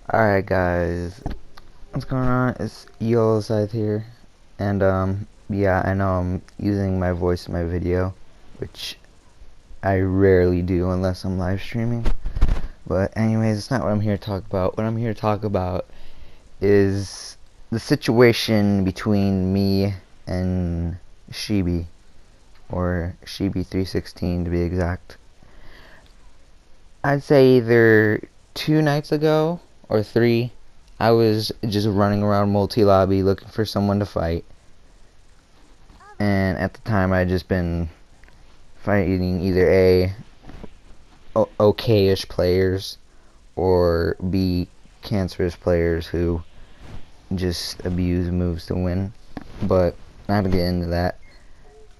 Alright guys, what's going on? It's Yolo Scythe here, and yeah, I know I'm using my voice in my video, which I rarely do unless I'm live streaming, but anyways, it's not what I'm here to talk about. What I'm here to talk about is the situation between me and Shibby, or Shibby316 to be exact. I'd say either 2 nights ago or 3, I was just running around multi-lobby looking for someone to fight. And at the time I'd just been fighting either A, okay-ish players, or B, cancerous players who just abuse moves to win. But not to get into that.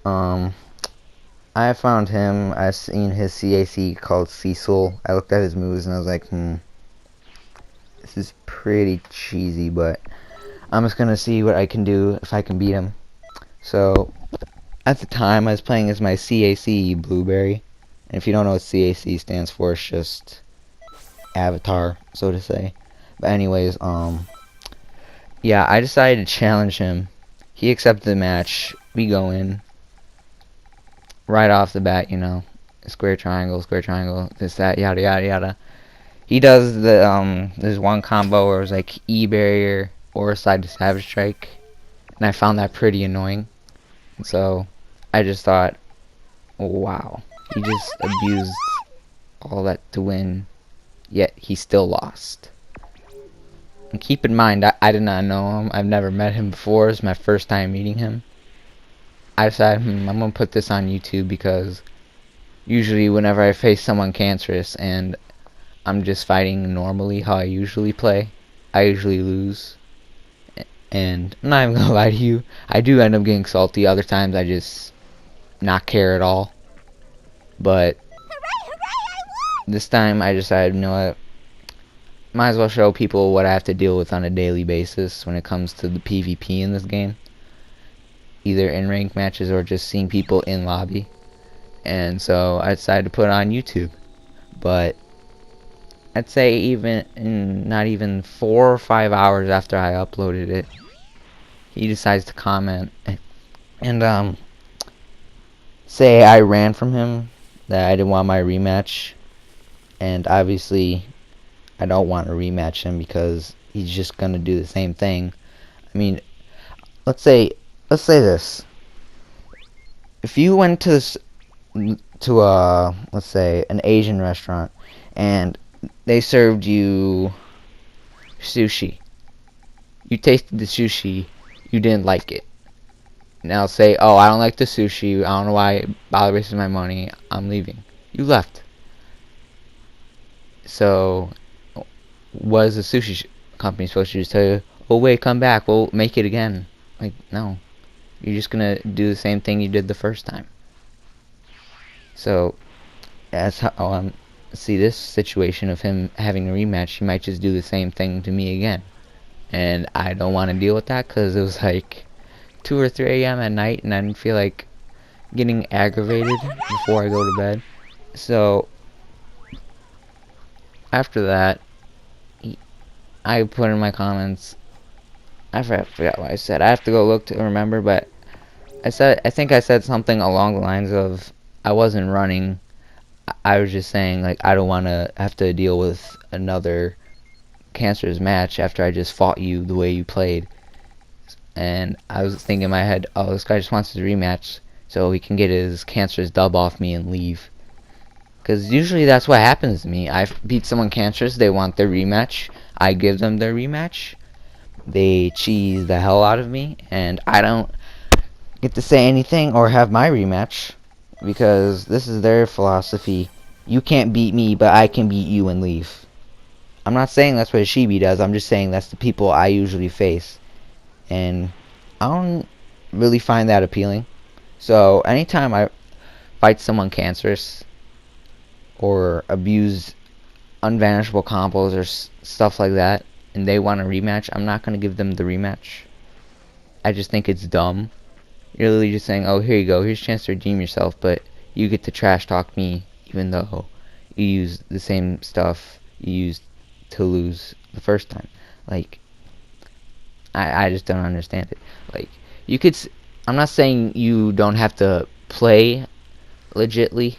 I found him. I seen his CAC called Cecil. I looked at his moves and I was like, this is pretty cheesy, but I'm just gonna see what I can do if I can beat him. So at the time I was playing as my CAC Blueberry, and if you don't know what CAC stands for, it's just avatar, so to say. But anyways, yeah, I decided to challenge him. He accepted the match. We go in right off the bat, you know, square triangle, this, that, yada yada yada. He does the there's one combo where it was like E barrier or side to savage strike, and I found that pretty annoying. And so I just thought, oh, wow, he just abused all that to win, yet he still lost. And keep in mind, I did not know him. I've never met him before. It's my first time meeting him. I decided, I'm gonna put this on YouTube because usually whenever I face someone cancerous and I'm just fighting normally how I usually play, I usually lose. And I'm not even gonna lie to you, I do end up getting salty. Other times I just not care at all. But this time I decided, you know what, might as well show people what I have to deal with on a daily basis when it comes to the PvP in this game, either in ranked matches or just seeing people in lobby. And so I decided to put it on YouTube. But I'd say even in not even 4 or 5 hours after I uploaded it, he decides to comment and say I ran from him, that I didn't want my rematch, and obviously I don't want to rematch him because he's just gonna do the same thing. I mean, let's say this: if you went to let's say an Asian restaurant and they served you sushi, you tasted the sushi, you didn't like it. Now say, oh, I don't like the sushi, I don't know why I bother wasting my money, I'm leaving. You left. So what is the sushi company supposed to just tell you? Oh wait, come back, we'll make it again. Like, no, you're just gonna do the same thing you did the first time. So that's how see this situation of him having a rematch. He might just do the same thing to me again, and I don't want to deal with that because it was like 2 or 3 a.m. at night, and I didn't feel like getting aggravated before I go to bed. So after that, I put in my comments. I forgot what I said. I have to go look to remember, but I think I said something along the lines of I wasn't running. I was just saying, like, I don't want to have to deal with another cancerous match after I just fought you the way you played. And I was thinking in my head, oh, this guy just wants his rematch so he can get his cancerous dub off me and leave. Because usually that's what happens to me. I beat someone cancerous, they want their rematch, I give them their rematch, they cheese the hell out of me, and I don't get to say anything or have my rematch because this is their philosophy. You can't beat me, but I can beat you and leave. I'm not saying that's what Shibby does, I'm just saying that's the people I usually face, and I don't really find that appealing. So anytime I fight someone cancerous or abuse unvanishable combos or stuff like that and they want a rematch, I'm not going to give them the rematch. I just think it's dumb. You're literally just saying, oh, here you go, here's a chance to redeem yourself, but you get to trash talk me even though you use the same stuff you used to lose the first time. Like, I just don't understand it. Like, you could, I'm not saying you don't have to play legitly,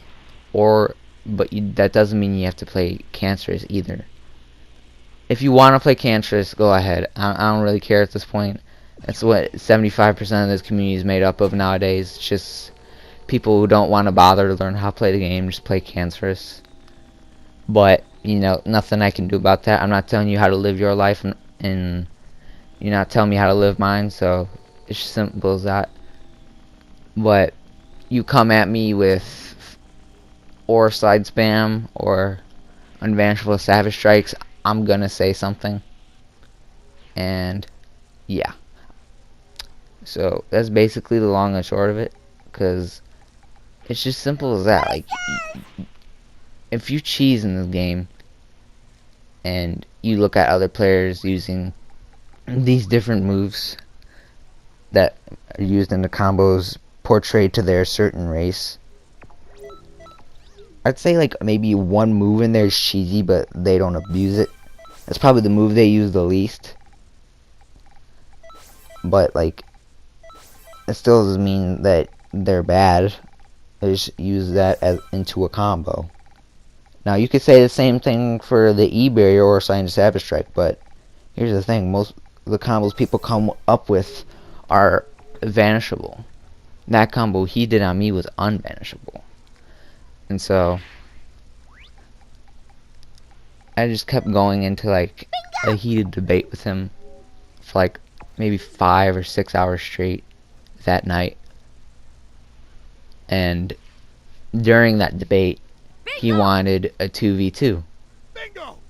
but that doesn't mean you have to play cancerous either. If you want to play cancerous, go ahead. I don't really care at this point. That's what 75% of this community is made up of nowadays. It's just people who don't want to bother to learn how to play the game, just play cancerous. But, you know, nothing I can do about that. I'm not telling you how to live your life, and you're not telling me how to live mine, so it's just simple as that. But you come at me with or side spam or unvanishable savage strikes, I'm gonna say something. And yeah, so that's basically the long and short of it, because it's just simple as that. Like, if you cheese in this game and you look at other players using these different moves that are used in the combos portrayed to their certain race, I'd say like maybe one move in there is cheesy, but they don't abuse it. That's probably the move they use the least. But like, it still doesn't mean that they're bad. They just use that as into a combo. Now you could say the same thing for the E barrier or Sign Savage Strike, but here's the thing: most of the combos people come up with are vanishable. That combo he did on me was unvanishable. And so I just kept going into like a heated debate with him for like maybe 5 or 6 hours straight that night. And during that debate, he wanted a 2v2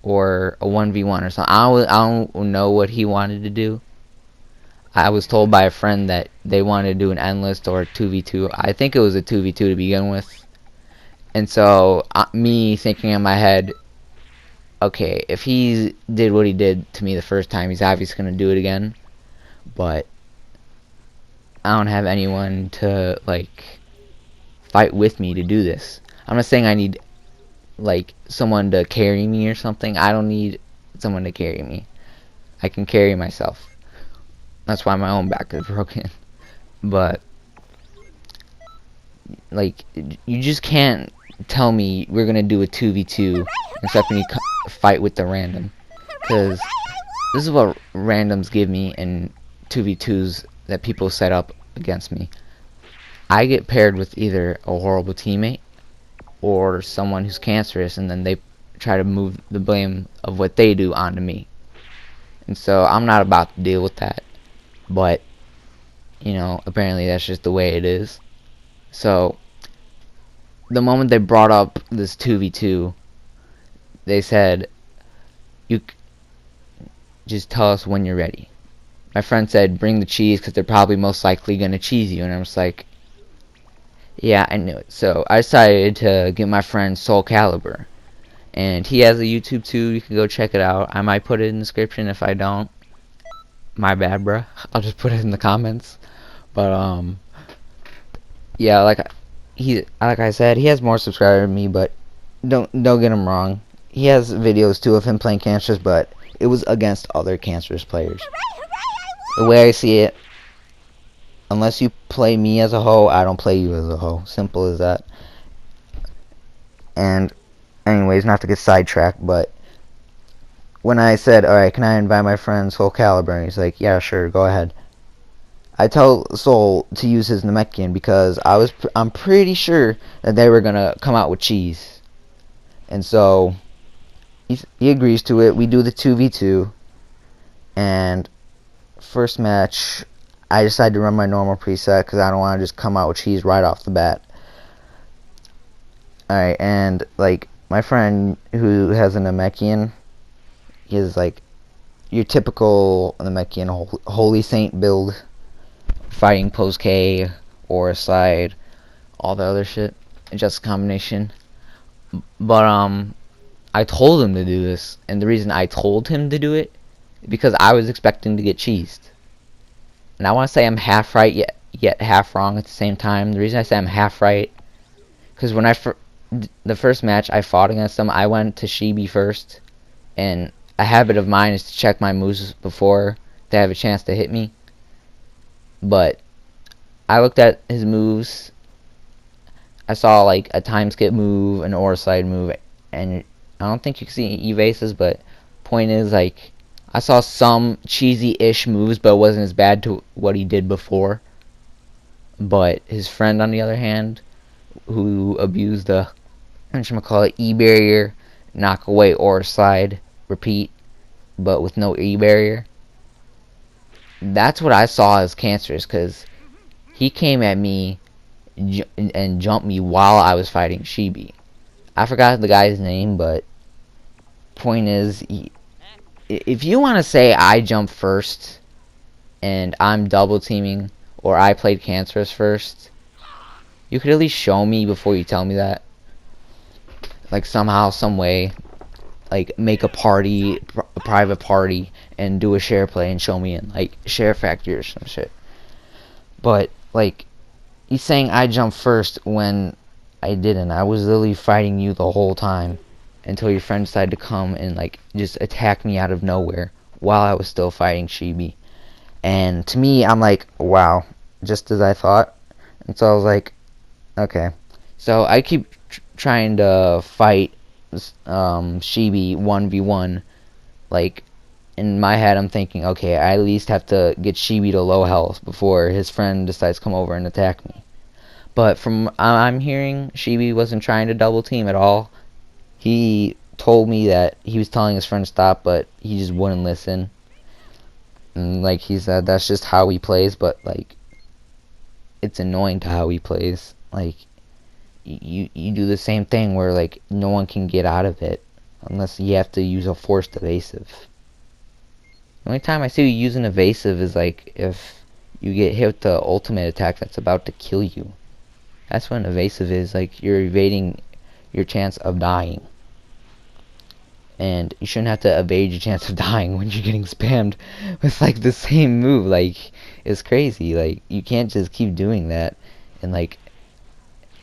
or a 1v1 or something. I don't know what he wanted to do. I was told by a friend that they wanted to do an endless or a 2v2. I think it was a 2v2 to begin with. And so, me thinking in my head, okay, if he did what he did to me the first time, he's obviously going to do it again. But I don't have anyone to, like, fight with me to do this. I'm not saying I need, like, someone to carry me or something. I don't need someone to carry me. I can carry myself. That's why my own back is broken. But, like, you just can't tell me we're gonna do a 2v2 except when you fight with the random, because this is what randoms give me in 2v2s that people set up against me. I get paired with either a horrible teammate or someone who's cancerous, and then they try to move the blame of what they do onto me. And so I'm not about to deal with that, but you know, apparently that's just the way it is. So the moment they brought up this 2v2, they said, you just tell us when you're ready. My friend said, bring the cheese, because they're probably most likely going to cheese you. And I was like, yeah, I knew it. So I decided to get my friend Soul Calibur. And he has a YouTube too. You can go check it out. I might put it in the description. If I don't, my bad, bruh. I'll just put it in the comments. But, yeah, like I said, he has more subscribers than me, but don't get him wrong. He has videos too of him playing cancerous, but it was against other cancerous players. The way I see it, unless you play me as a hoe, I don't play you as a hoe. Simple as that. And anyways, not to get sidetracked, but when I said, alright, can I invite my friend Soul Calibur? And he's like, yeah, sure, go ahead. I tell Soul to use his Namekian because I'm pretty sure that they were gonna come out with cheese, and so he agrees to it. We do the 2v2, and first match I decided to run my normal preset because I don't want to just come out with cheese right off the bat. Alright, and like my friend who has a Namekian, he is like your typical Namekian Holy Saint build. Fighting pose K or slide, all the other shit, just a combination. But I told him to do this, and the reason I told him to do it is because I was expecting to get cheesed. And I want to say I'm half right yet half wrong at the same time. The reason I say I'm half right, because when the first match I fought against him, I went to Shibby first, and a habit of mine is to check my moves before they have a chance to hit me. But I looked at his moves. I saw like a time skip move, an aura slide move, and I don't think you can see evases, but point is, like, I saw some cheesy-ish moves, but it wasn't as bad to what he did before. But his friend, on the other hand, who abused the whatchamacallit, E-barrier, knock away aura slide, repeat, but with no E-barrier, that's what I saw as cancerous, because he came at me and jumped me while I was fighting Shibby. I forgot the guy's name, but point is, if you want to say I jumped first and I'm double teaming, or I played cancerous first, you could at least show me before you tell me that. Like, somehow, some way, like, make a party, a private party, and do a share play and show me in, like, SHAREfactory or some shit. But, like, he's saying I jumped first when I didn't. I was literally fighting you the whole time until your friend decided to come and, like, just attack me out of nowhere while I was still fighting Shibby. And to me, I'm like, wow, just as I thought. And so I was like, okay. So I keep trying to fight Shibby 1v1. Like, in my head, I'm thinking, okay, I at least have to get Shibby to low health before his friend decides to come over and attack me. But from I'm hearing, Shibby wasn't trying to double team at all. He told me that he was telling his friend to stop, but he just wouldn't listen. And like he said, that's just how he plays, but like, it's annoying to how he plays. Like, you do the same thing where like no one can get out of it unless you have to use a forced evasive. The only time I see you using evasive is like if you get hit with the ultimate attack that's about to kill you. That's when evasive is, like, you're evading your chance of dying. And you shouldn't have to evade your chance of dying when you're getting spammed with, like, the same move. Like, it's crazy. Like, you can't just keep doing that and, like,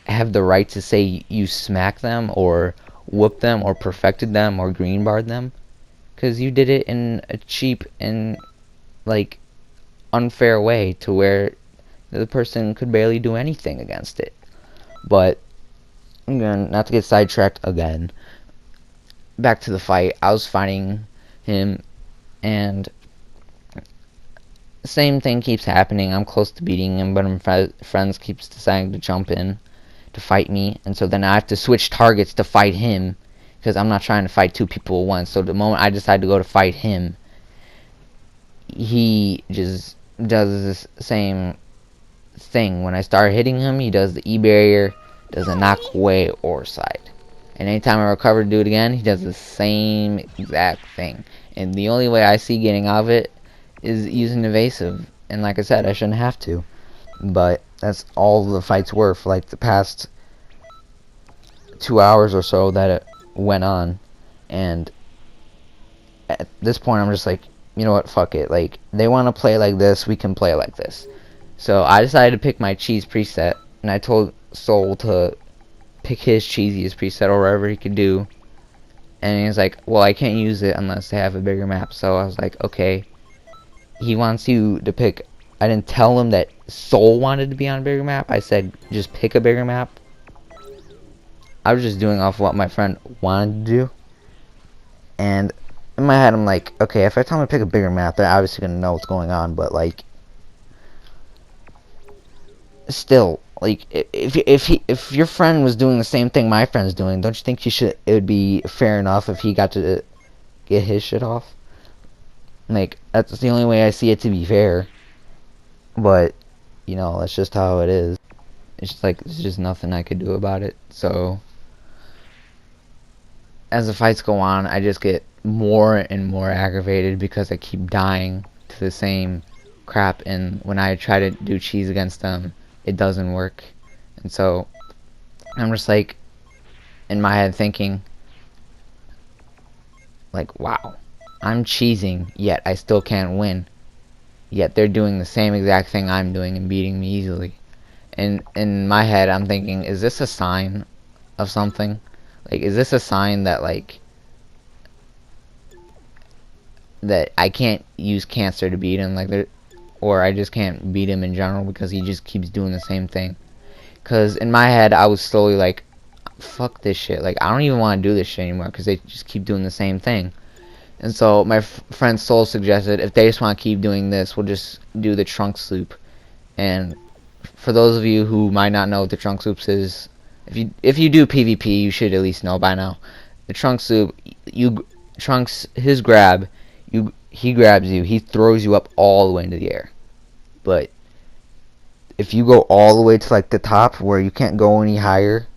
have the right to say you smack them or whoop them or perfected them or green barred them. Because you did it in a cheap and, like, unfair way to where the person could barely do anything against it. But, again, not to get sidetracked again, back to the fight. I was fighting him, and the same thing keeps happening. I'm close to beating him, but my friends keeps deciding to jump in to fight me, and so then I have to switch targets to fight him, because I'm not trying to fight two people at once. So the moment I decide to go to fight him, he just does this same thing. When I start hitting him, he does the E-barrier, does a knock away or side. And anytime I recover to do it again, he does the same exact thing. And the only way I see getting out of it is using evasive. And like I said, I shouldn't have to. But that's all the fights were for like the past 2 hours or so that it went on. And at this point, I'm just like, you know what, fuck it. Like, they want to play like this, we can play like this. So I decided to pick my cheese preset, and I told Soul to pick his cheesiest preset or whatever he could do. And he was like, well, I can't use it unless they have a bigger map. So I was like, okay. He wants you to pick. I didn't tell him that Soul wanted to be on a bigger map. I said, just pick a bigger map. I was just doing off what my friend wanted to do. And in my head, I'm like, okay, if I tell him to pick a bigger map, they're obviously going to know what's going on. But, like, still, like, if your friend was doing the same thing my friend's doing, don't you think it would be fair enough if he got to get his shit off? Like, that's the only way I see it to be fair. But, you know, that's just how it is. It's just like, there's just nothing I could do about it. So, as the fights go on, I just get more and more aggravated because I keep dying to the same crap, and when I try to do cheese against them, it doesn't work. And so I'm just like in my head thinking like, wow, I'm cheesing, yet I still can't win, yet they're doing the same exact thing I'm doing and beating me easily. And in my head, I'm thinking, is this a sign of something? Like, is this a sign that, like, that I can't use cancer to beat him, like, or I just can't beat him in general because he just keeps doing the same thing. Because in my head, I was slowly like, fuck this shit. Like, I don't even want to do this shit anymore because they just keep doing the same thing. And so my friend Soul suggested, if they just want to keep doing this, we'll just do the Trunks loop. And for those of you who might not know what the Trunks loops is, if you do PvP, you should at least know by now. The Trunks loop, Trunks, his grab, he grabs you, he throws you up all the way into the air. But if you go all the way to like the top where you can't go any higher,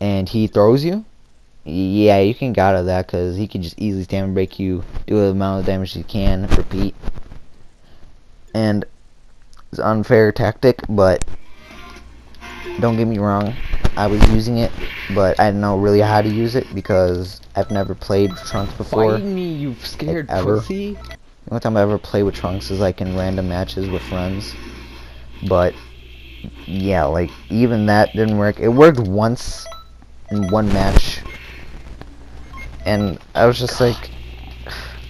and he throws you, yeah, you can get out of that because he can just easily stand break you, do the amount of damage he can, repeat. And it's an unfair tactic, but don't get me wrong, I was using it, but I didn't know really how to use it because I've never played with Trunks before. Fight me, you scared like, ever. pussy. The only time I ever played with Trunks is like in random matches with friends. But yeah, like even that didn't work. It worked once in one match, and I was just like,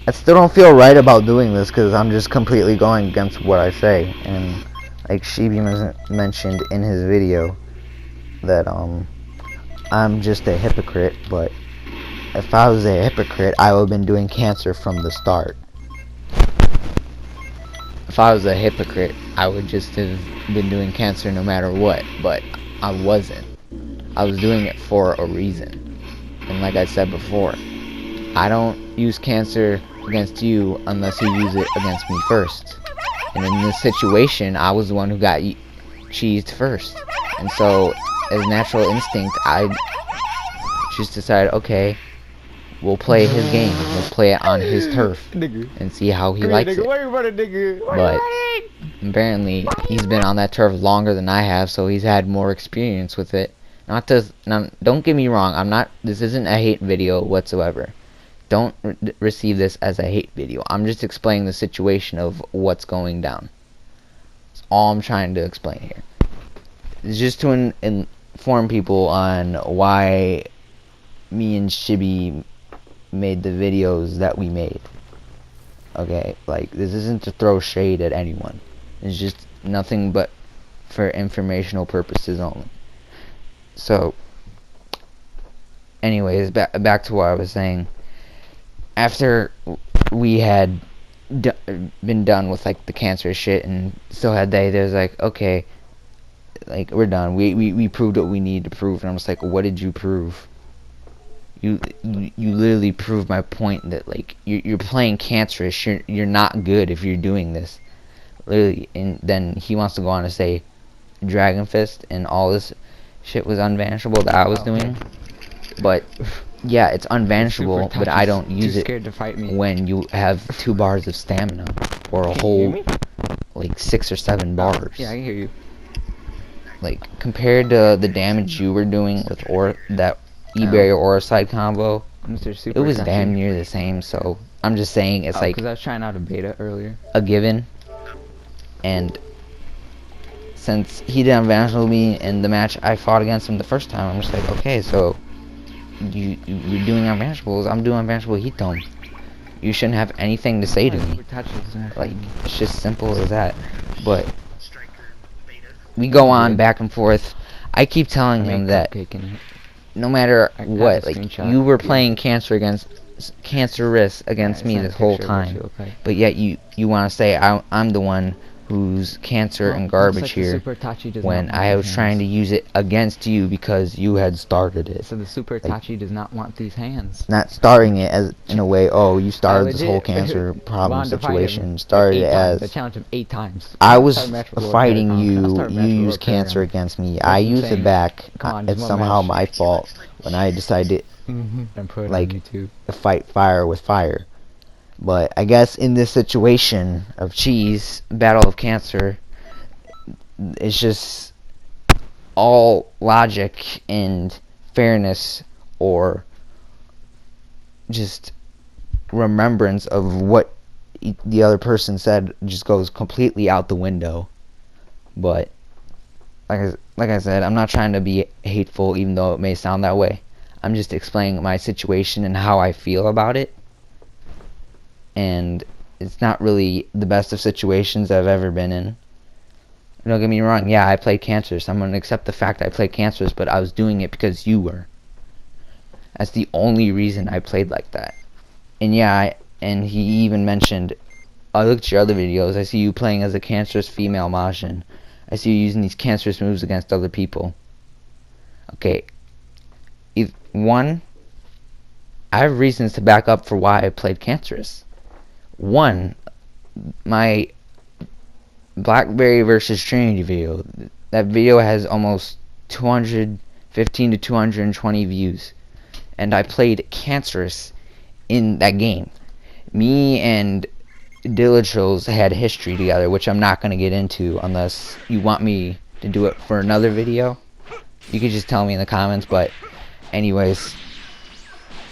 I still don't feel right about doing this because I'm just completely going against what I say. And like Shibby mentioned in his video that I'm just a hypocrite, but if I was a hypocrite, I would have been doing cancer from the start. If I was a hypocrite, I would just have been doing cancer no matter what, but I wasn't. I was doing it for a reason. And like I said before, I don't use cancer against you unless you use it against me first. And in this situation, I was the one who got cheesed first. And so, as natural instinct, I just decided, okay, we'll play his game. We'll play it on his turf and see how he likes it. But apparently, he's been on that turf longer than I have, so he's had more experience with it. Don't get me wrong. This isn't a hate video whatsoever. Don't receive this as a hate video. I'm just explaining the situation of what's going down. That's all I'm trying to explain here. It's just to inform people on why me and Shibby made the videos that we made. Okay, like, this isn't to throw shade at anyone. It's just nothing but for informational purposes only. So, anyways, back to what I was saying. After we had been done with like the cancer shit and still had there's like, okay, like, we're done. We proved what we need to prove. And I'm just like, what did you prove? You literally proved my point that like you're playing cancerous. You're not good if you're doing this. Literally. And then he wants to go on to say Dragon Fist and all this shit was unvanishable that I was doing. But yeah, it's unvanishable, but I don't use it when you have 2 bars of stamina or a whole like 6 or 7 bars. Yeah, I can hear you. Like, compared to the damage you were doing with that E-Barrier Aura side combo, it was damn near the same. So I'm just saying it's like, because I was trying out a beta earlier, a given. And since he did unvanishable me in the match I fought against him the first time, I'm just like, okay, so you're doing unvanishables, I'm doing unvanishable heat dome. You shouldn't have anything to say to me. Like, it's just simple as that. But we go on back and forth. I keep telling him that no matter what, like, you were playing cancerous against me this whole time, but yet you want to say I'm the one who's cancer and garbage here when I was trying to use it against you because you had started it. So the Super Itachi does not want these hands. Not starting it as in a way, oh, you started this whole cancer problem situation. Started it as, I challenged him 8 times. I was fighting you, you used cancer against me, I used it back. It's somehow my fault when I decided like to fight fire with fire. But I guess in this situation of cheese, battle of cancer, it's just all logic and fairness, or just remembrance of what the other person said just goes completely out the window. But like I said, I'm not trying to be hateful, even though it may sound that way. I'm just explaining my situation and how I feel about it. and it's not really the best of situations I've ever been in. Don't get me wrong, yeah, I played Cancerous. I'm gonna accept the fact I played Cancerous, but I was doing it because you were. That's the only reason I played like that. And yeah, and he even mentioned, I looked at your other videos, I see you playing as a Cancerous female Majin. I see you using these Cancerous moves against other people. Okay, one, I have reasons to back up for why I played Cancerous. One, my Blackberry versus Trinity video. That video has almost 215 to 220 views. And I played Cancerous in that game. Me and Dillatrills had history together, which I'm not going to get into unless you want me to do it for another video. You could just tell me in the comments, but anyways,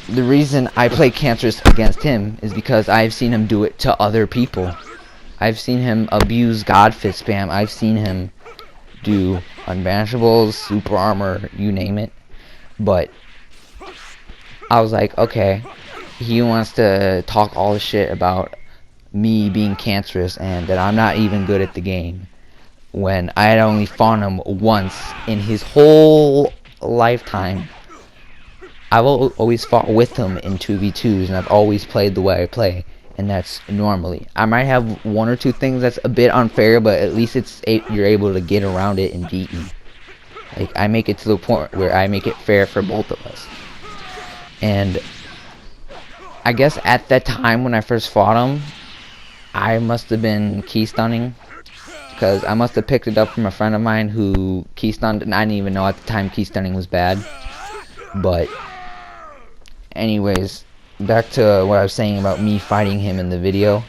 the reason I play Cancerous against him is because I've seen him do it to other people. I've seen him abuse God Fist spam. I've seen him do unbanishables, super armor, you name it. But I was like, okay, he wants to talk all the shit about me being Cancerous and that I'm not even good at the game, when I had only fought him once in his whole lifetime. I've always fought with him in 2v2s, and I've always played the way I play, and that's normally. I might have one or two things that's a bit unfair, but at least you're able to get around it and beat me. Like, I make it to the point where I make it fair for both of us. And I guess at that time when I first fought him, I must have been key stunning, because I must have picked it up from a friend of mine who key stunned, and I didn't even know at the time key stunning was bad. But anyways, back to what I was saying about me fighting him in the video.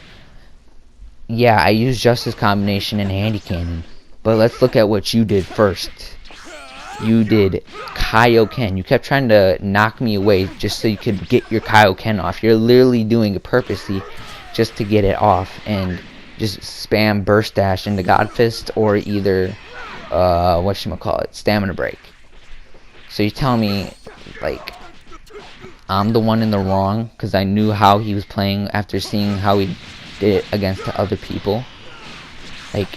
Yeah, I used Justice Combination and Handy Cannon, but let's look at what you did first. You did Kaioken. You kept trying to knock me away just so you could get your Kaioken off. You're literally doing it purposely just to get it off, and just spam Burst Dash into God Fist or either whatchamacallit, Stamina Break. So you tell me, like, I'm the one in the wrong because I knew how he was playing after seeing how he did it against the other people? Like,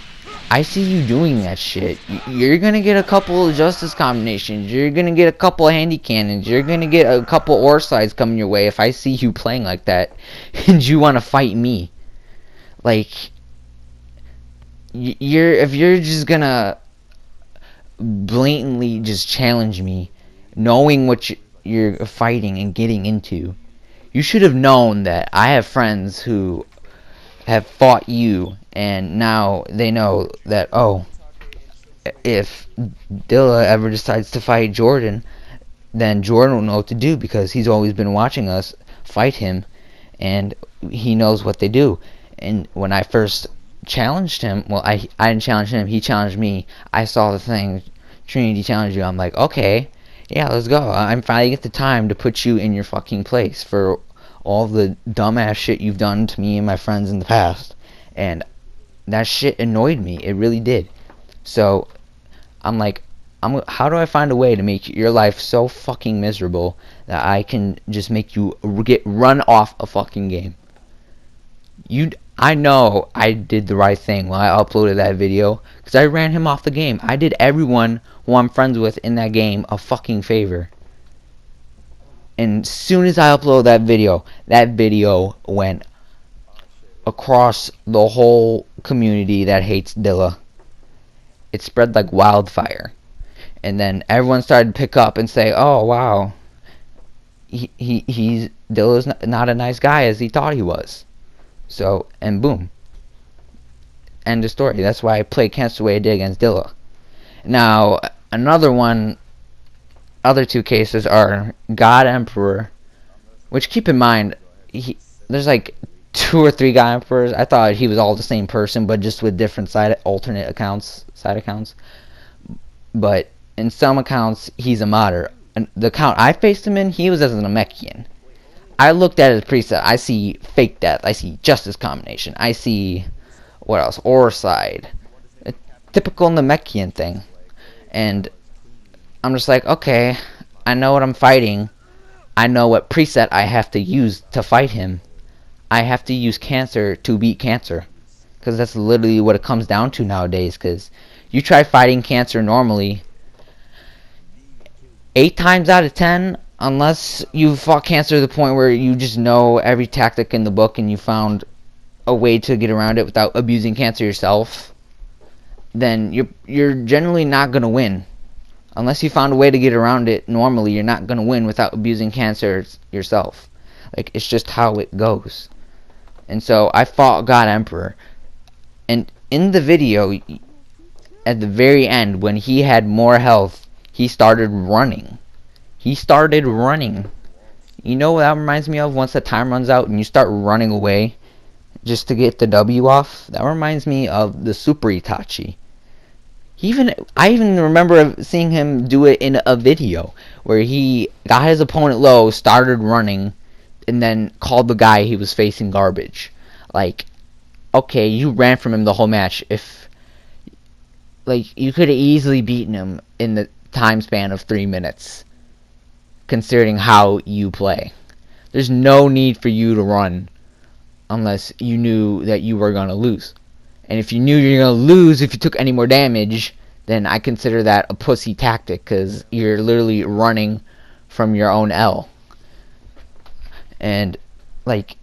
I see you doing that shit. You're gonna get a couple of Justice Combinations, you're gonna get a couple of Handy Cannons, you're gonna get a couple Ore Slides coming your way if I see you playing like that and you wanna fight me. Like, if you're just gonna blatantly just challenge me, knowing what you're fighting and getting into, you should have known that I have friends who have fought you, and now they know that, oh, if Dilla ever decides to fight Jordan, then Jordan will know what to do because he's always been watching us fight him, and he knows what they do. And when I first challenged him, well, I didn't challenge him, he challenged me. I saw the thing, Trinity challenged you. I'm like, okay, yeah, let's go. I'm finally get the time to put you in your fucking place for all the dumbass shit you've done to me and my friends in the past. And that shit annoyed me. It really did. So I'm like, how do I find a way to make your life so fucking miserable that I can just make you get run off a fucking game? I know I did the right thing when I uploaded that video, because I ran him off the game. I did everyone who I'm friends with in that game a fucking favor. And as soon as I uploaded that video went across the whole community that hates Dilla. It spread like wildfire. And then everyone started to pick up and say, oh wow, Dilla's not a nice guy as he thought he was. So, and boom, end of story. That's why I played Cancer the way I did against Dilla. Now, other two cases are God Emperor, which, keep in mind, there's like 2 or 3 God Emperors. I thought he was all the same person, but just with different side accounts. But in some accounts, he's a modder. And the account I faced him in, he was as an Namekian. I looked at his preset. I see Fake Death. I see Justice Combination. I see, what else? Ore Side. A typical Namekian thing. And I'm just like, okay, I know what I'm fighting. I know what preset I have to use to fight him. I have to use cancer to beat cancer. Because that's literally what it comes down to nowadays. Because you try fighting cancer normally, 8 times out of 10, unless you fought cancer to the point where you just know every tactic in the book and you found a way to get around it without abusing cancer yourself, then you're generally not gonna win. Unless you found a way to get around it normally, you're not gonna win without abusing cancer yourself. Like, it's just how it goes. And so I fought God Emperor, and in the video, at the very end, when he had more health, he started running. He started running. You know what that reminds me of? Once the time runs out and you start running away just to get the W off, that reminds me of the Super Itachi. I even remember seeing him do it in a video where he got his opponent low, started running, and then called the guy he was facing garbage. Like, okay, you ran from him the whole match. If, like, you could have easily beaten him in the time span of 3 minutes, considering how you play. There's no need for you to run unless you knew that you were going to lose. And if you knew you were going to lose if you took any more damage, then I consider that a pussy tactic, because you're literally running from your own L. And, like,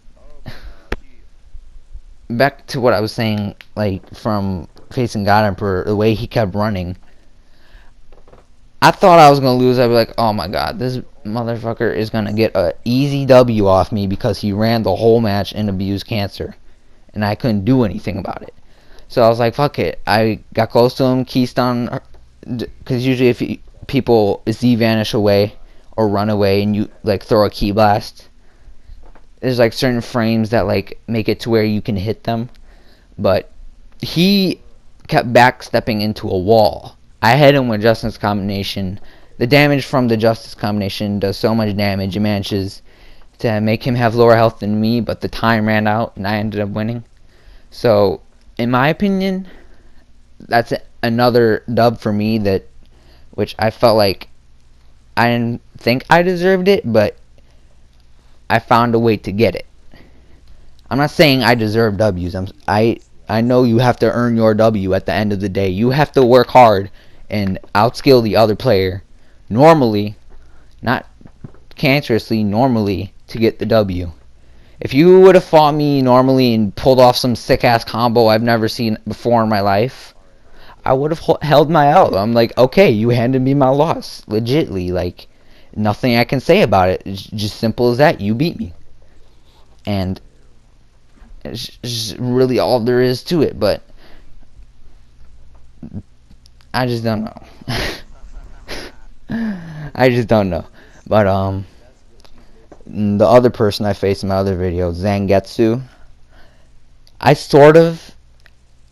back to what I was saying, like, from facing God Emperor, the way he kept running, I thought I was going to lose. I'd be like, oh my god, this motherfucker is going to get a easy W off me because he ran the whole match and abused cancer. And I couldn't do anything about it. So I was like, fuck it. I got close to him, keystone, because usually if people Z-vanish away or run away and you, like, throw a key blast, there's, like, certain frames that, like, make it to where you can hit them. But he kept backstepping into a wall. I hit him with Justice combination. The damage from the Justice combination does so much damage, it manages to make him have lower health than me, but the time ran out and I ended up winning. So, in my opinion, that's another dub for me, which I felt like I didn't think I deserved it, but I found a way to get it. I'm not saying I deserve W's. I know you have to earn your W at the end of the day. You have to work hard and outskill the other player normally, not cancerously, normally, to get the W. If you would have fought me normally and pulled off some sick-ass combo I've never seen before in my life, I would have held my L. I'm like, okay, you handed me my loss. Legitly, like, nothing I can say about it. It's just simple as that. You beat me. And it's just really all there is to it, but I just don't know. I just don't know. But, the other person I faced in my other video, Zangetsu, I sort of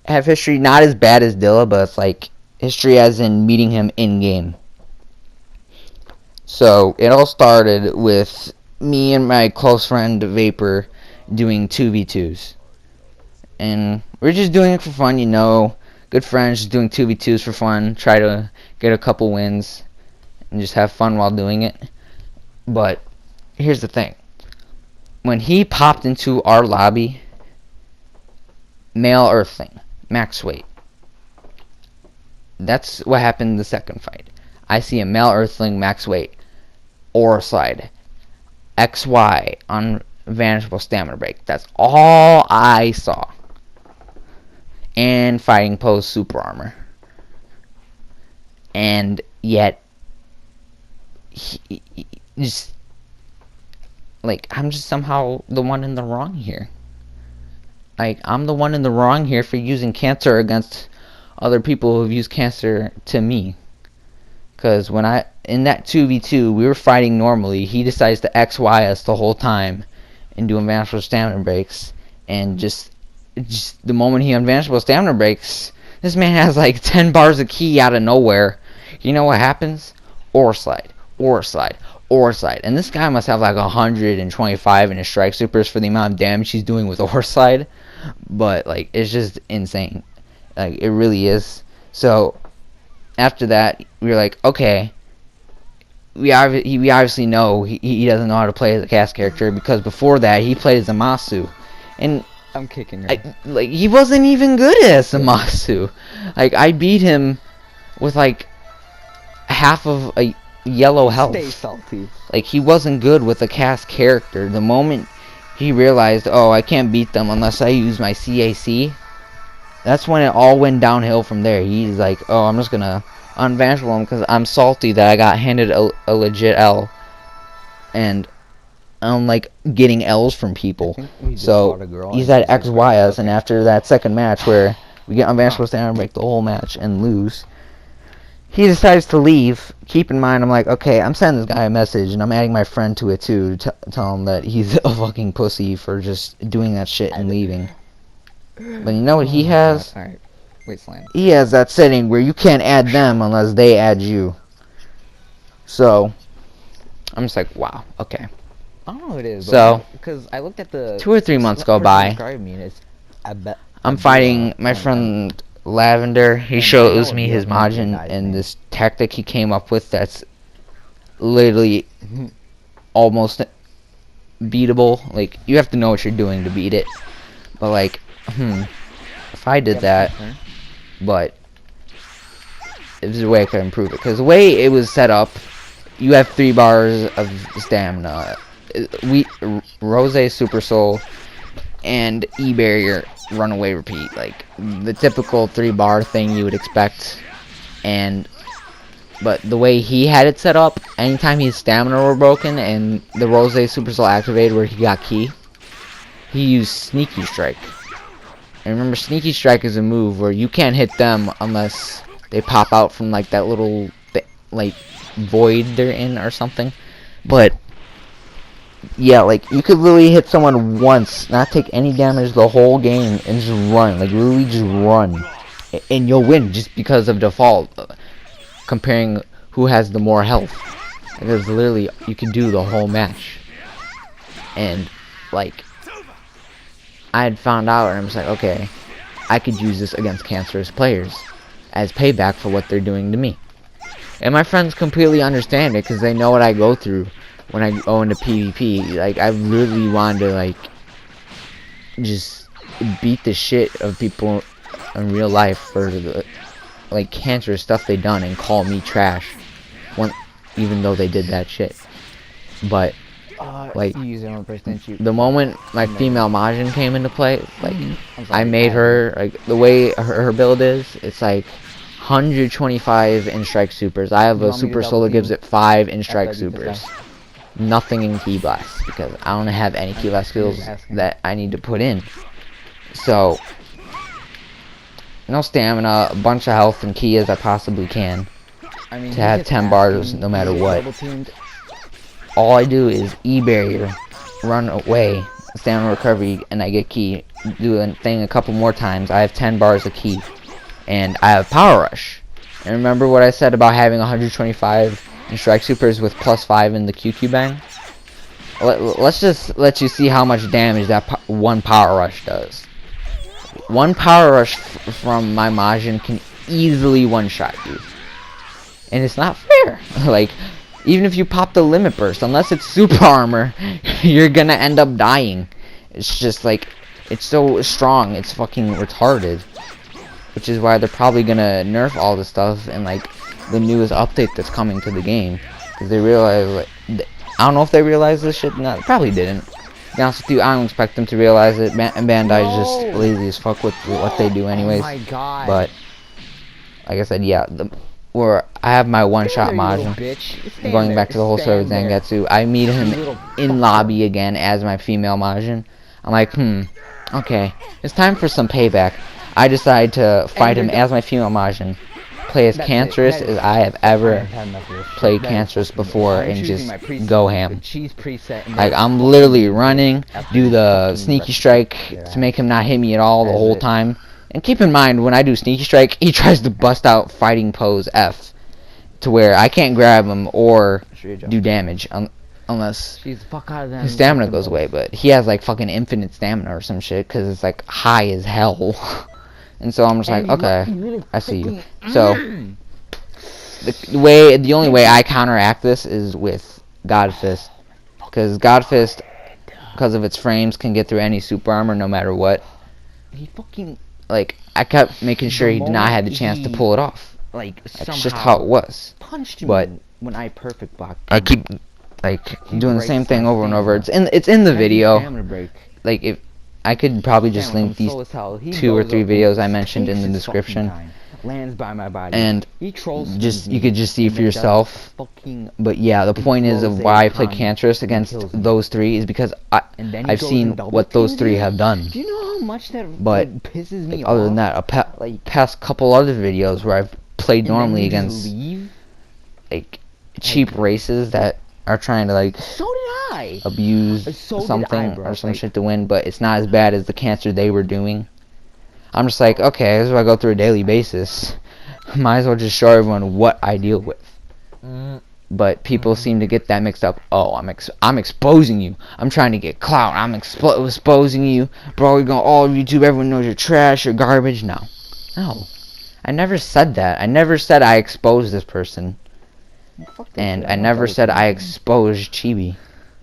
have history, not as bad as Dilla, but it's like history as in meeting him in-game. So, it all started with me and my close friend Vapor doing 2v2s. And we're just doing it for fun, you know. Good friends, just doing 2v2s for fun. Try to get a couple wins and just have fun while doing it. But here's the thing. When he popped into our lobby, male Earthling, max weight. That's what happened in the second fight. I see a male Earthling, max weight, aura slide, XY, unvanishable stamina break. That's all I saw. And fighting pose super armor. And yet, he just, like, I'm just somehow the one in the wrong here. Like, I'm the one in the wrong here for using cancer against other people who've used cancer to me. Because when in that 2v2, we were fighting normally. He decides to XY us the whole time and do unvanishable stamina breaks. And just the moment he unvanishable stamina breaks, this man has like 10 bars of ki out of nowhere. You know what happens? Aura slide, aura slide, aura slide. And this guy must have like 125 in his strike supers for the amount of damage he's doing with aura slide. But like, it's just insane. Like, it really is. So after that, we were like, okay, we obviously know he doesn't know how to play as a cast character, because before that he played as a Masu, And I'm kicking her. like he wasn't even good at Samasu. Like I beat him with like half of a yellow health. Stay salty. Like he wasn't good with a cast character. The moment he realized, oh, I can't beat them unless I use my CAC, that's when it all went downhill from there. He's like, oh, I'm just gonna unvanish him because I'm salty that I got handed a legit L, and I'm like getting L's from people. So he's at XYS, and after that second match where we get unvanishable down and break the whole match and lose, he decides to leave. Keep in mind, I'm like, okay, I'm sending this guy a message, and I'm adding my friend to it too, to tell him that he's a fucking pussy for just doing that shit and leaving. But you know what he has? Alright, wait, Slam. He has that setting where you can't add them unless they add you. So, I'm just like, wow, okay. I don't know what it is. So, because I looked at the 2 or 3 months go by. I'm fighting my friend Lavender. He shows me his Majin and this tactic he came up with that's literally almost beatable. Like, you have to know what you're doing to beat it. But like, if I did that, but there's a way I could improve it. Because the way it was set up, you have 3 bars of stamina. Rose, Super Soul, and E-Barrier, Runaway, Repeat. Like, the typical 3-bar thing you would expect. But the way he had it set up, anytime his stamina were broken and the Rose Super Soul activated where he got Ki, he used Sneaky Strike. And remember, Sneaky Strike is a move where you can't hit them unless they pop out from like that little like void they're in or something. But yeah, like you could literally hit someone once, not take any damage the whole game, and just run. Like literally just run, and you'll win just because of default. Comparing who has the more health, because literally you can do the whole match. And like, I had found out, and I was like, okay, I could use this against cancerous players as payback for what they're doing to me. And my friends completely understand it because they know what I go through when I go into PvP. Like, I literally wanted to like just beat the shit of people in real life for the like cancerous stuff they done and call me trash, even though they did that shit. But like, the moment my female Majin came into play, like, I made her, like, the way her build is, it's like 125 in strike supers. I have a super soul that gives it 5 in strike supers. Nothing in Ki Blast, because I don't have any Ki Blast skills that I need to put in. So, no stamina, a bunch of health and Ki as I possibly can, to have 10 bars no matter what. All I do is E-Barrier, run away, stamina recovery, and I get Ki. Do a thing a couple more times, I have 10 bars of Ki. And I have Power Rush. And remember what I said about having 125 in Strike Supers with +5 in the QQ Bang? Let's just let you see how much damage that one Power Rush does. One Power Rush from my Majin can easily one-shot you. And it's not fair. Like, even if you pop the Limit Burst, unless it's Super Armor, you're gonna end up dying. It's just like, it's so strong, it's fucking retarded. Which is why they're probably gonna nerf all this stuff in like the newest update that's coming to the game. Because they realize, like, I don't know if they realize this shit. No, they probably didn't. To be honest with you, I don't expect them to realize it. And Bandai's just lazy as fuck with what they do anyways. Oh my God. But like I said, yeah, where I have my one-shot Majin. Going back to the whole story with Zangetsu, I meet him in lobby again as my female Majin. I'm like, okay, it's time for some payback. I decide to fight him as my female Majin, play as cancerous as I have ever played cancerous before, and just go ham. Like, I'm literally running, do the sneaky strike to make him not hit me at all the whole time. And keep in mind, when I do sneaky strike, he tries to bust out fighting pose F, to where I can't grab him or do damage unless his stamina goes away. But he has like fucking infinite stamina or some shit, because it's like high as hell. And so I'm just like, okay, I see you. So the only way I counteract this is with God Fist, because God Fist because of its frames, can get through any super armor no matter what. He fucking Like, I kept making sure he did not have the chance to pull it off. like That's just how it was. punched But me when I perfect blocked. I keep like He doing the breaks same thing my over and over. stamina. It's in the video. Stamina break. Like, if I could probably just Stamina link these slow as hell. He 2 or goes 3 up videos and I mentioned in takes the his fucking description, time, lands by my body, and he trolls just me, you could just see and for then does yourself. fucking But yeah, the point is of blows why I a play con Cancerous and against kills me. those 3 is because and then he I've goes seen and double what those teams 3 me. have done. Do you know how much that But pisses me like, off? other than that, like, past couple other videos where I've played and normally then you just against leave? like cheap races that are trying to like So did I. abuse So did something I, bro. or some Like, shit to win, but it's not as bad as the Cancer they were doing. I'm just like, okay, this is what I go through a daily basis. Might as well just show everyone what I deal with. But people seem to get that mixed up. Oh, I'm exposing you. I'm trying to get clout. I'm exposing you. Bro, you're going all over YouTube. Everyone knows you're trash or garbage. No. I never said that. I never said I exposed this person. fuck that And shit. I want never double said I teams. exposed Shibby.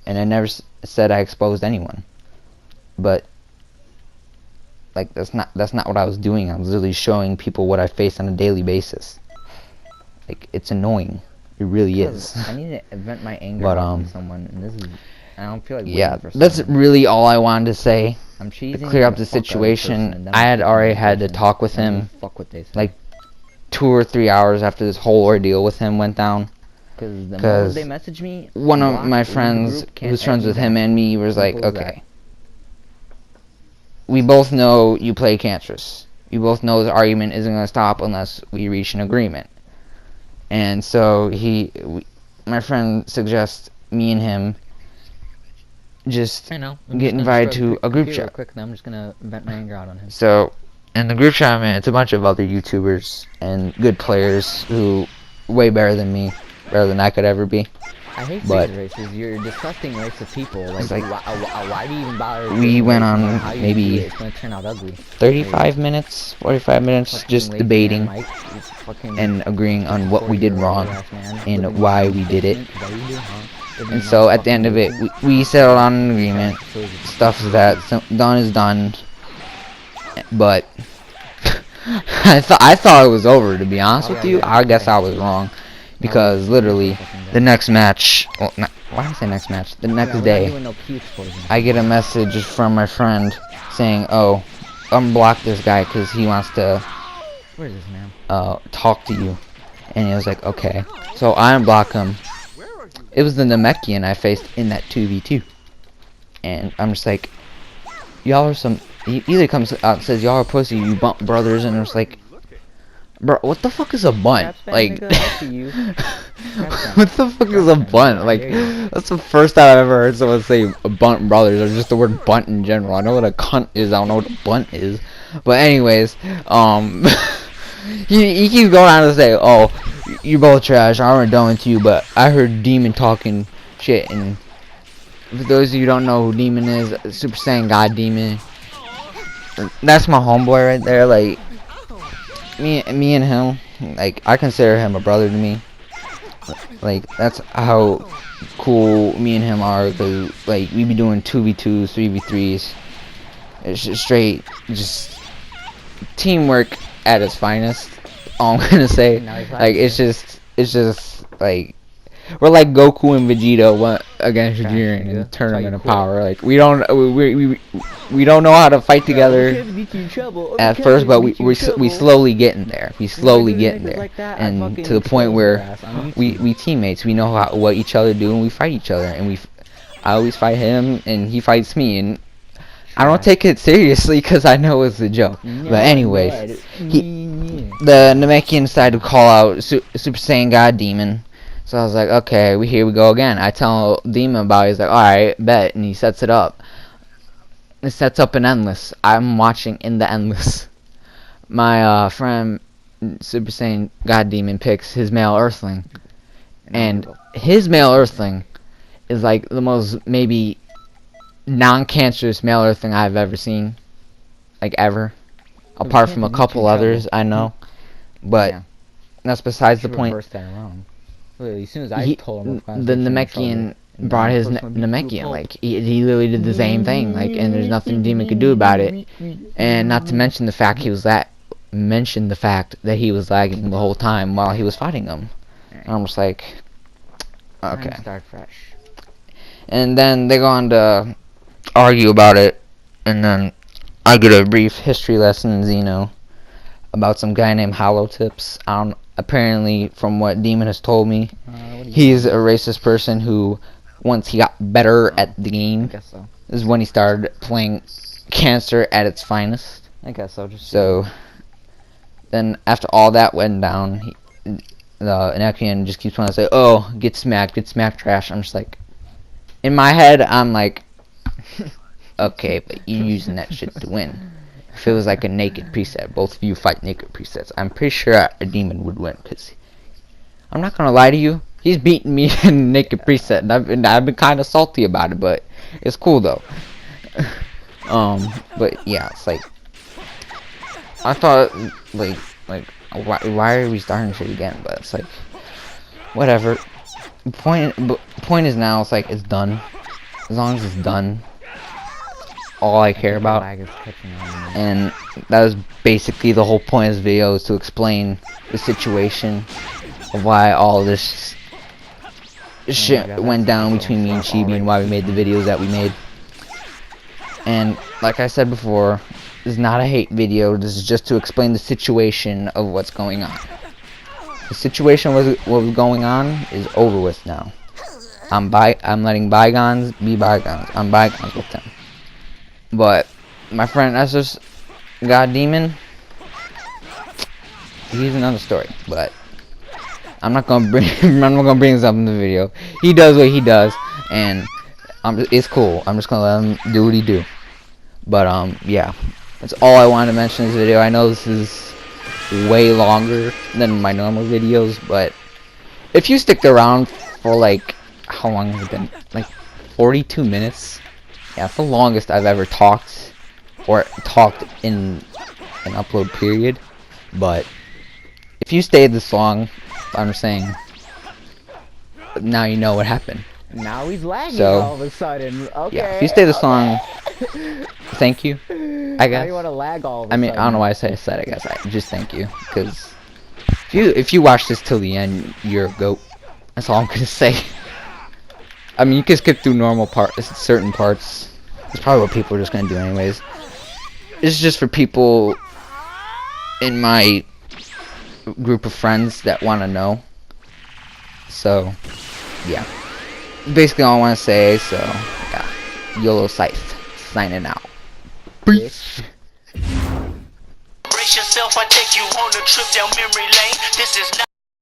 And I never said I exposed anyone. But like that's not what I was doing. I was literally showing people what I face on a daily basis. Like, it's annoying. It really is. I need to vent my anger But, on someone, and this is. I don't feel like Yeah, waiting for that's someone. really all I wanted to say. I'm To cheesing clear up the the fuck out of person, situation, and then I I'm had kicking already the had to person, talk with and then him fuck what they say. like 2 or 3 hours after this whole ordeal with him went down. Because the moment Because they message me, one of block, my leave the friends group, who can't was add friends me with him back. and me was like, Simple as okay, we both know you play Cancerous. You both know the argument isn't going to stop unless we reach an agreement. And so my friend suggests me and him just I know. get invited to a group chat. Quick, and I'm just gonna vent my anger out on him. So, in the group chat I'm in, it's a bunch of other YouTubers and good players who way better than me, better than I could ever be. I hate But these races. You're a disgusting race of people. It's Like, like- why do you even bother? We doing went races? on No matter how you maybe do it, it's gonna turn out ugly. 35 minutes, 45 minutes Fucking just lazy debating man, Mike, you fucking and agreeing on what we did 40-year-old wrong ass man, and living why in we the did it. basement, what do you do, huh? Living And in so my at the end of it, fucking we settled on an agreement. basement. Stuff that done is done. But I thought it was over, to be honest with you. I guess I was wrong. Because literally, the next match, well, why did I say next match? The next day, I get a message from my friend saying, oh, unblock this guy because he wants to Where is this man? talk to you. And he was like, okay. So I unblock him. It was the Namekian I faced in that 2v2. And I'm just like, y'all are some... He either comes out and says, y'all are pussy, you bump brothers, and it's like, bro, what the fuck is a bunt? Like, what the fuck is a bunt? Like, that's the first time I've ever heard someone say bunt brothers, or just the word bunt in general. I know what a cunt is, I don't know what a bunt is. But anyways, he keeps going on to say, oh, you're both trash, I'm already done with you, but I heard Demon talking shit, and for those of you who don't know who Demon is, Super Saiyan God Demon, that's my homeboy right there. Like, me and him, like, I consider him a brother to me. Like, that's how cool me and him are, because, like, we be doing 2v2s, 3v3s, it's just straight, just teamwork at its finest, all I'm gonna say. Like, it's just, like, we're like Goku and Vegeta went against Jiren in Tournament of Power. Like, we don't know how to fight together at first, but we slowly getting there. We slowly getting there, and to the point where we teammates. We know what each other do, and we fight each other. And I always fight him, and he fights me, and I don't take it seriously because I know it's a joke. But anyways, the Namekian decided to call out Super Saiyan God Demon. So I was like, okay, here we go again. I tell Demon about it. He's like, alright, bet. And he sets it up. It sets up an endless. I'm watching in the endless. My friend, Super Saiyan God Demon, picks his male Earthling. And his male Earthling is like the most, maybe, non-cancerous male Earthling I've ever seen. Like, ever. Apart from a couple others, I know. But that's besides the point. As soon as I told him the Namekian brought his Namekian. Like he literally did the same thing. Like, and there's nothing demon could do about it. And not to mention the fact he was that he was lagging the whole time while he was fighting them. And I'm just like, okay. Start fresh. And then they go on to argue about it, and then I get a brief history lesson in Xeno about some guy named Hollow Tips. Apparently, from what Demon has told me, he's a racist person who, once he got better at the game, I guess so. is when he started playing Cancer at its finest. I guess so. Then after all that went down, the Anakian just keeps trying to say, "Oh, get smacked, trash." I'm just like, in my head, I'm like, okay, but you're using that shit to win. If it was like a naked preset, both of you fight naked presets, I'm pretty sure a demon would win. Cause I'm not gonna lie to you, he's beating me in naked preset, and I've been kind of salty about it, but it's cool though. But yeah, it's like I thought like why are we starting shit again? But it's like whatever. The point is now it's like it's done. As long as it's done, all I care about. And that was basically the whole point of this video, is to explain the situation of why all this shit went down between me and Shibby and why we made the videos that we made. And like I said before, this is not a hate video. This is just to explain the situation of what's going on. The situation what was going on is over with now. I'm letting bygones be bygones. I'm bygones with them. But my friend Esser's God Demon, he's another story. But I'm not gonna bring this up in the video. He does what he does, and it's cool. I'm just gonna let him do what he do. But yeah, that's all I wanted to mention in this video. I know this is way longer than my normal videos, but if you stick around for like, how long has it been? Like 42 minutes? Yeah, it's the longest I've ever talked, or talked in an upload period. But if you stayed this long, I'm saying, now you know what happened. Now he's lagging So, all of a sudden. Okay. Yeah, if you stay this long, thank you, I guess. Now you want to lag all of a I mean, sudden. I don't know why I said I guess. I just thank you, because if you watch this till the end, you're a goat. That's all I'm gonna say. I mean, you can skip through certain parts. It's probably what people are just gonna do anyways. It's just for people in my group of friends that want to know. So, yeah. Basically all I want to say, so, yeah. YOLO Scythe, signing out. Peace. Brace yourself, I take you on a trip down memory lane. This is not